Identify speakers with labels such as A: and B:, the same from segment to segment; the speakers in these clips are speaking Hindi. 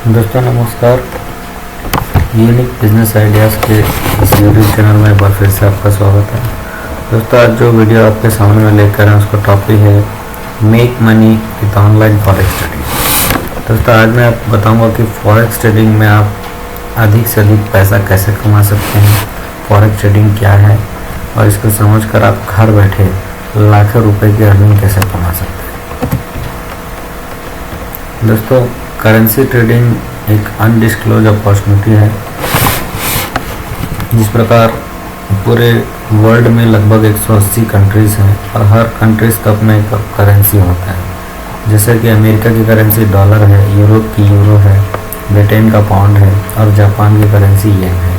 A: दोस्तों नमस्कार। यूनिक बिजनेस आइडियाज़ के इस यूट्यूब चैनल में एक बार फिर से आपका स्वागत है। दोस्तों आज जो वीडियो आपके सामने में लेकर हैं उसका टॉपिक है make money with online forex trading. दोस्तों आज मैं आपको बताऊंगा कि फॉरेक्स ट्रेडिंग में आप अधिक से अधिक पैसा कैसे कमा सकते हैं, फॉरेक्स ट्रेडिंग क्या है और इसको समझकर आप घर बैठे लाखों रुपए की अर्निंग कैसे कमा सकते हैं। दोस्तों करेंसी ट्रेडिंग एक अनडिस्क्लोज अपॉर्चुनिटी है। जिस प्रकार पूरे वर्ल्ड में लगभग 180 कंट्रीज़ हैं और हर कंट्रीज़ का अपना एक करेंसी होता है। जैसे कि अमेरिका की करेंसी डॉलर है, यूरोप की यूरो है, ब्रिटेन का पाउंड है और जापान की करेंसी येन है।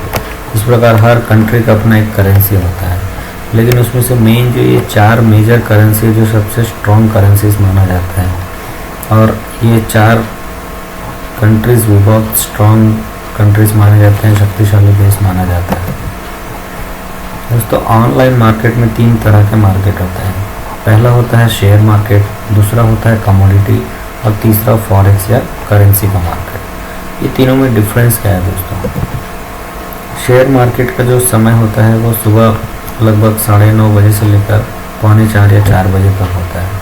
A: इस प्रकार हर कंट्री का अपना एक करेंसी होता है, लेकिन उसमें से मेन जो ये 4 मेजर करेंसी जो सबसे स्ट्रॉन्ग करेंसीज माना जाता है और ये 4 कंट्रीज़ भी बहुत स्ट्रॉन्ग कंट्रीज़ माने जाते हैं, शक्तिशाली देश माना जाता है। दोस्तों ऑनलाइन मार्केट में 3 तरह के मार्केट होते हैं। पहला होता है शेयर मार्केट, दूसरा होता है कमोडिटी और तीसरा फॉरेक्स या करेंसी का मार्केट। ये तीनों में डिफरेंस क्या है दोस्तों? शेयर मार्केट का जो समय होता है वो सुबह लगभग 9:30 बजे से लेकर 3:45 या 4 बजे तक होता है।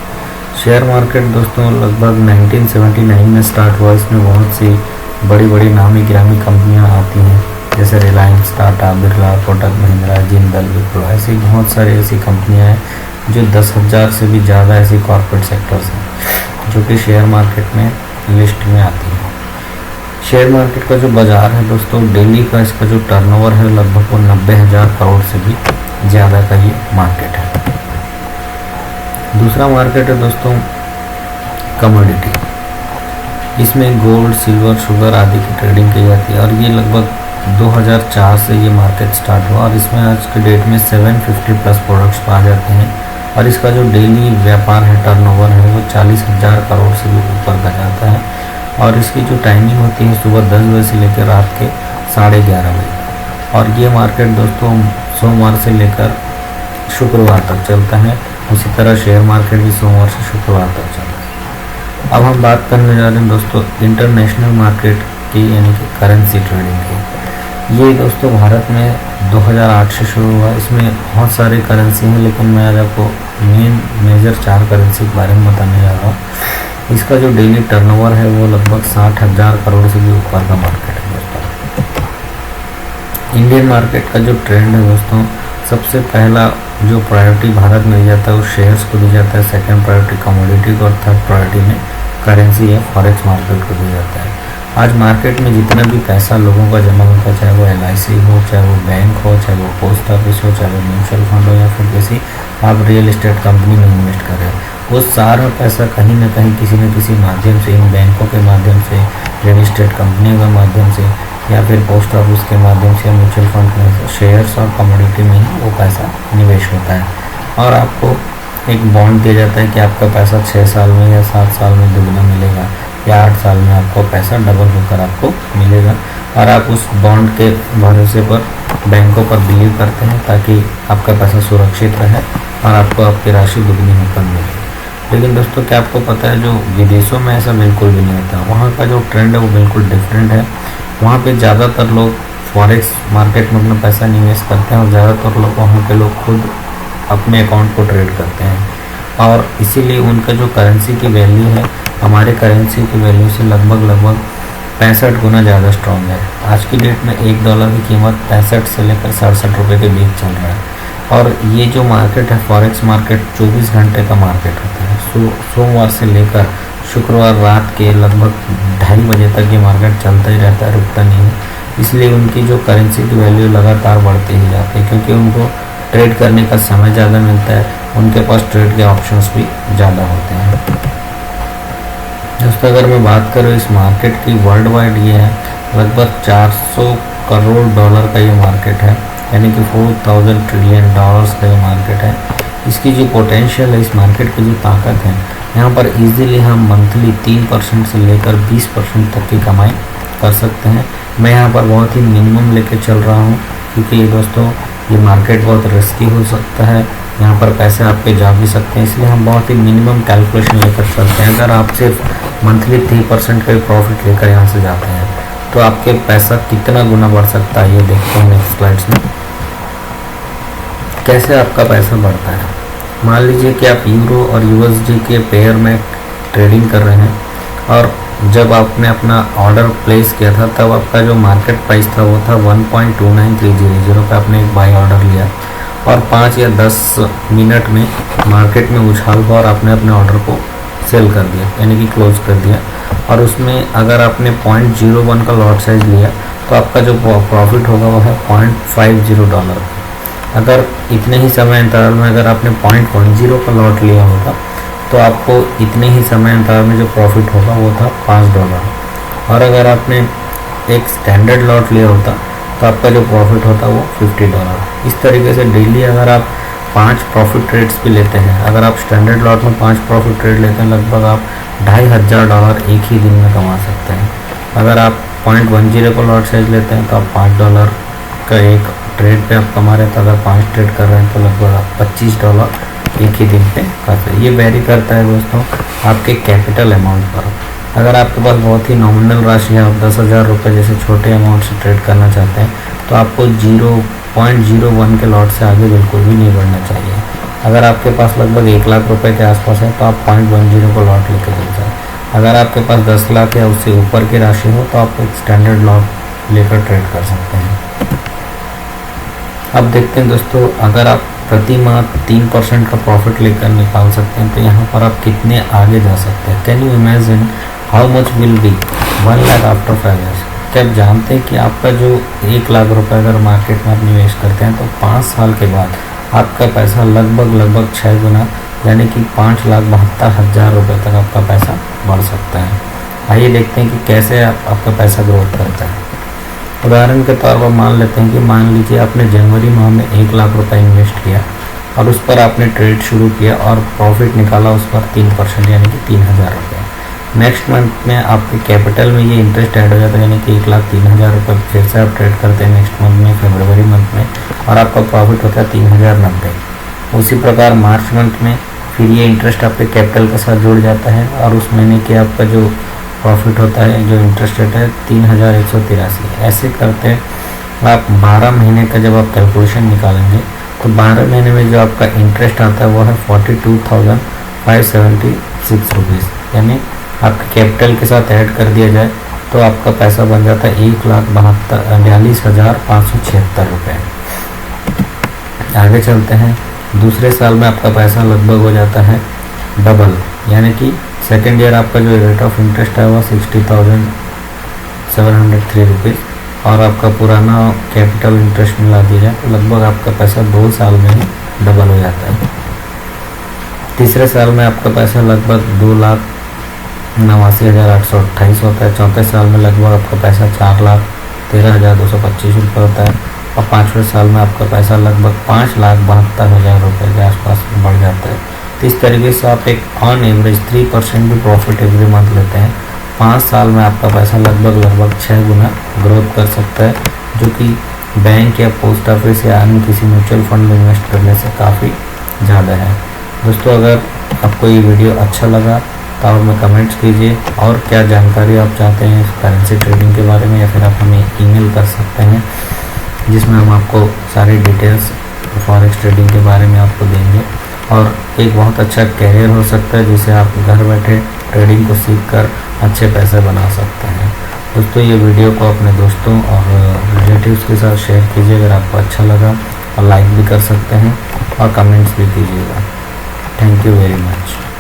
A: शेयर मार्केट दोस्तों लगभग 1979 में स्टार्ट हुआ। इसमें बहुत सी बड़ी बड़ी नामी गिरामी कंपनियां आती हैं, जैसे रिलायंस, टाटा, बिरला, कोटक महिंद्रा, जिंदल, विप्रो, ऐसी बहुत सारी ऐसी कंपनियां हैं जो 10,000 से भी ज़्यादा ऐसी कॉर्पोरेट सेक्टर्स हैं जो कि शेयर मार्केट में लिस्ट में आती हैं। शेयर मार्केट का जो बाज़ार है दोस्तों, डेली का इसका जो टर्नओवर है लगभग वो 90,000 करोड़ से भी ज़्यादा का ये मार्केट है। दूसरा मार्केट है दोस्तों कमोडिटी। इसमें गोल्ड, सिल्वर, शुगर आदि की ट्रेडिंग की जाती है और ये लगभग 2004 से ये मार्केट स्टार्ट हुआ और इसमें आज के डेट में 750 प्लस प्रोडक्ट्स पाए जाते हैं और इसका जो डेली व्यापार है, टर्नओवर है, वो 40,000 करोड़ से भी ऊपर का जाता है और इसकी जो टाइमिंग होती है सुबह 10 बजे से लेकर रात के 11:30 बजे। और ये मार्केट दोस्तों सोमवार से लेकर शुक्रवार तक चलता है। उसी तरह शेयर मार्केट भी सोमवार से शुक्रवार तक चलता है। अब हम बात करने जा रहे हैं दोस्तों इंटरनेशनल मार्केट की, यानी कि करेंसी ट्रेडिंग की। ये दोस्तों भारत में 2008 से शुरू हुआ। इसमें बहुत सारे करेंसी हैं, लेकिन मैं आज आपको मेजर 4 करेंसी के बारे में बताने जा रहा हूँ। इसका जो डेली टर्नओवर है वो लगभग 60,000 करोड़ से भी ऊपर का मार्केट है दोस्तों। इंडियन मार्केट का जो ट्रेंड है दोस्तों, सबसे पहला जो प्रायोरिटी भारत में दिया जाता है वो शेयर्स को दिया जाता है, सेकंड प्रायोरिटी कमोडिटी को और थर्ड प्रायोरिटी में करेंसी या फॉरेक्स मार्केट को दिया जाता है। आज मार्केट में जितना भी पैसा लोगों का जमा होता है, चाहे वो LIC हो, चाहे वो बैंक हो, चाहे वो पोस्ट ऑफिस हो, चाहे वो म्यूचुअल फंड हो या फिर किसी आप रियल एस्टेट कंपनी में इन्वेस्ट कर रहे हैं, वो सारा पैसा कहीं ना कहीं किसी न किसी माध्यम से, इन बैंकों के माध्यम से, रियल एस्टेट कंपनियों के माध्यम से या फिर पोस्ट ऑफिस के माध्यम से, म्यूचुअल फंड में शेयर्स और कमोडिटी में ही वो पैसा निवेश होता है। और आपको एक बॉन्ड दिया जाता है कि आपका पैसा 6 साल में या 7 साल में दुगना मिलेगा या 8 साल में आपको पैसा डबल होकर आपको मिलेगा। और आप उस बॉन्ड के भरोसे पर बैंकों पर बिलीव करते हैं ताकि आपका पैसा सुरक्षित रहे और आपको आपकी राशि दुगनी होकर मिले। लेकिन दोस्तों क्या आपको पता है, जो विदेशों में ऐसा बिल्कुल भी नहीं होता। वहाँ का जो ट्रेंड है वो बिल्कुल डिफरेंट है। वहाँ पे ज़्यादातर लोग फॉरेक्स मार्केट में अपना पैसा निवेश करते हैं और ज़्यादातर लोग वहाँ के लोग खुद अपने अकाउंट को ट्रेड करते हैं और इसीलिए उनका जो करेंसी की वैल्यू है हमारे करेंसी की वैल्यू से लगभग 65 गुना ज़्यादा स्ट्रॉन्ग है। आज की डेट में $1 की कीमत 65 से लेकर 67 रुपये के बीच चल रहा है। और ये जो मार्केट है फॉरेक्स मार्केट 24 घंटे का मार्केट होता है। सोमवार से लेकर शुक्रवार रात के लगभग 2:30 बजे तक ये मार्केट चलता ही रहता है, रुकता नहीं है। इसलिए उनकी जो करेंसी की वैल्यू लगातार बढ़ती ही जाती है, क्योंकि उनको ट्रेड करने का समय ज़्यादा मिलता है, उनके पास ट्रेड के ऑप्शंस भी ज़्यादा होते हैं। दोस्तों अगर मैं बात करूँ इस मार्केट की, वर्ल्ड वाइड ये है लगभग $400 करोड़ का ये मार्केट है, यानी कि $4,000 ट्रिलियन का ये मार्केट है। इसकी जो पोटेंशियल है, इस मार्केट की जो ताकत है, यहाँ पर इजीली हम मंथली 3% से लेकर 20% तक की कमाई कर सकते हैं। मैं यहाँ पर बहुत ही मिनिमम लेके चल रहा हूँ, क्योंकि दोस्तों ये मार्केट बहुत रिस्की हो सकता है, यहाँ पर पैसे आपके जा भी सकते हैं, इसलिए हम बहुत ही मिनिमम कैलकुलेशन लेकर चलते हैं। अगर आप सिर्फ मंथली 3% का प्रॉफिट लेकर यहाँ से जाते हैं, तो आपके पैसा कितना गुना बढ़ सकता है ये देखते हैं नेक्स्ट स्लाइड्स में। कैसे आपका पैसा बढ़ता है। मान लीजिए कि आप यूरो और यूएसडी के पेयर में ट्रेडिंग कर रहे हैं, और जब आपने अपना ऑर्डर प्लेस किया था तब आपका जो मार्केट प्राइस था वो था 1.29300 पे आपने एक बाई ऑर्डर लिया, और 5 या 10 मिनट में मार्केट में उछाल हुआ और आपने अपने ऑर्डर को सेल कर दिया, यानी कि क्लोज कर दिया। और उसमें अगर आपने 0.01 का लॉट साइज लिया तो आपका जो प्रॉफिट होगा वो है $0.50। अगर इतने ही समय अंतराल में अगर आपने 0.10 का लॉट लिया होगा तो आपको इतने ही समय अंतराल में जो प्रॉफिट होगा वो था $5। और अगर आपने एक स्टैंडर्ड लॉट लिया होता तो आपका जो प्रॉफिट होता वो $50। इस तरीके से डेली अगर आप 5 प्रॉफिट ट्रेड्स भी लेते हैं, अगर आप स्टैंडर्ड लॉट में 5 प्रॉफिट ट्रेड लेते हैं, लगभग आप $2500 एक ही दिन में कमा सकते हैं। अगर आप 0.10 का लॉट साइज लेते हैं तो आप $5 का एक ट्रेड पे आप कमा रहे हैं, तो अगर 5 ट्रेड कर रहे हैं तो लगभग आप $25 एक ही दिन पे कर सकते हैं। ये वेरी करता है दोस्तों आपके कैपिटल अमाउंट पर। अगर आपके पास बहुत ही नॉमिनल राशि है, आप 10,000 रुपये जैसे छोटे अमाउंट से ट्रेड करना चाहते हैं, तो आपको 0.01 के लॉट से आगे बिल्कुल भी नहीं बढ़ना चाहिए। अगर आपके पास लगभग 1 लाख रुपए के आसपास है तो आप 0.10 का लॉट लेकर चल जाए। अगर आपके पास 10 लाख या उससे ऊपर की राशि हो तो आप एक स्टैंडर्ड लॉट लेकर ट्रेड कर सकते हैं। अब देखते हैं दोस्तों, अगर आप प्रति माह 3% का प्रॉफिट लेकर निकाल सकते हैं तो यहाँ पर आप कितने आगे जा सकते हैं। Can you imagine how much will be 1 lakh after 5 years. क्या आप जानते हैं कि आपका जो 1 लाख रुपए अगर मार्केट में आप निवेश करते हैं तो 5 साल के बाद आपका पैसा लगभग 6 गुना, यानी कि 5,72,000 रुपये तक आपका पैसा बढ़ सकता है। आइए देखते हैं कि कैसे आपका पैसा ग्रोथ करता है। उदाहरण के तौर पर मान लीजिए आपने जनवरी माह में 1 लाख रुपए इन्वेस्ट किया और उस पर आपने ट्रेड शुरू किया और प्रॉफिट निकाला उस पर 3%, यानी कि 3,000 रुपये। नेक्स्ट मंथ में आपके कैपिटल में ये इंटरेस्ट ऐड हो जाता है, यानी कि 1,03,000 रुपये फिर से आप ट्रेड करते हैं नेक्स्ट मंथ में, फरवरी मंथ में, और आपका प्रॉफिट होता है 3,090। उसी प्रकार मार्च मंथ में फिर ये इंटरेस्ट आपके कैपिटल के साथ जुड़ जाता है और उस महीने के आपका जो प्रॉफिट होता है, जो इंटरेस्ट रेट है 3,183। ऐसे करते आप 12 महीने का जब आप कैलकुलेशन निकालेंगे तो 12 महीने में जो आपका इंटरेस्ट आता है वो है 42,576 रुपीज़, यानी आपके कैपिटल के साथ ऐड कर दिया जाए तो आपका पैसा बन जाता है 1,42,576 रुपये। आगे चलते हैं, दूसरे साल में आपका पैसा लगभग हो जाता है डबल, यानी कि सेकेंड ईयर आपका जो रेट ऑफ इंटरेस्ट है वो 60,703 रुपीज़, और आपका पुराना कैपिटल इंटरेस्ट मिला दिया जाए तो लगभग आपका पैसा 2 साल में ही डबल हो जाता है। तीसरे साल में आपका पैसा लगभग 2,89,828 होता है। चौथे साल में लगभग आपका पैसा 4,13,225 रुपये होता है, और 5वें साल में आपका पैसा लगभग 5,72,000 रुपये के आसपास बढ़ जाता है। तो इस तरीके से आप एक ऑन एवरेज 3% भी प्रॉफिट एवरी मंथ लेते हैं। 5 साल में आपका पैसा लगभग 6 गुना ग्रोथ कर सकता है, जो कि बैंक या पोस्ट ऑफिस या अन्य किसी म्यूचुअल फंड में इन्वेस्ट करने से काफ़ी ज़्यादा है। दोस्तों, अगर आपको ये वीडियो अच्छा लगा तो आप हमें कमेंट्स कीजिए, और क्या जानकारी आप चाहते हैं करेंसी ट्रेडिंग के बारे में, या फिर आप हमें ईमेल कर सकते हैं जिसमें हम आपको सारी डिटेल्स फॉरेक्स ट्रेडिंग के बारे में आपको देंगे। और एक बहुत अच्छा कैरियर हो सकता है जिसे आप घर बैठे ट्रेडिंग को सीखकर अच्छे पैसे बना सकते हैं। दोस्तों, ये वीडियो को अपने दोस्तों और रिलेटिव्स के साथ शेयर कीजिए अगर आपको अच्छा लगा, और लाइक भी कर सकते हैं और कमेंट्स भी कीजिएगा। Thank you very much.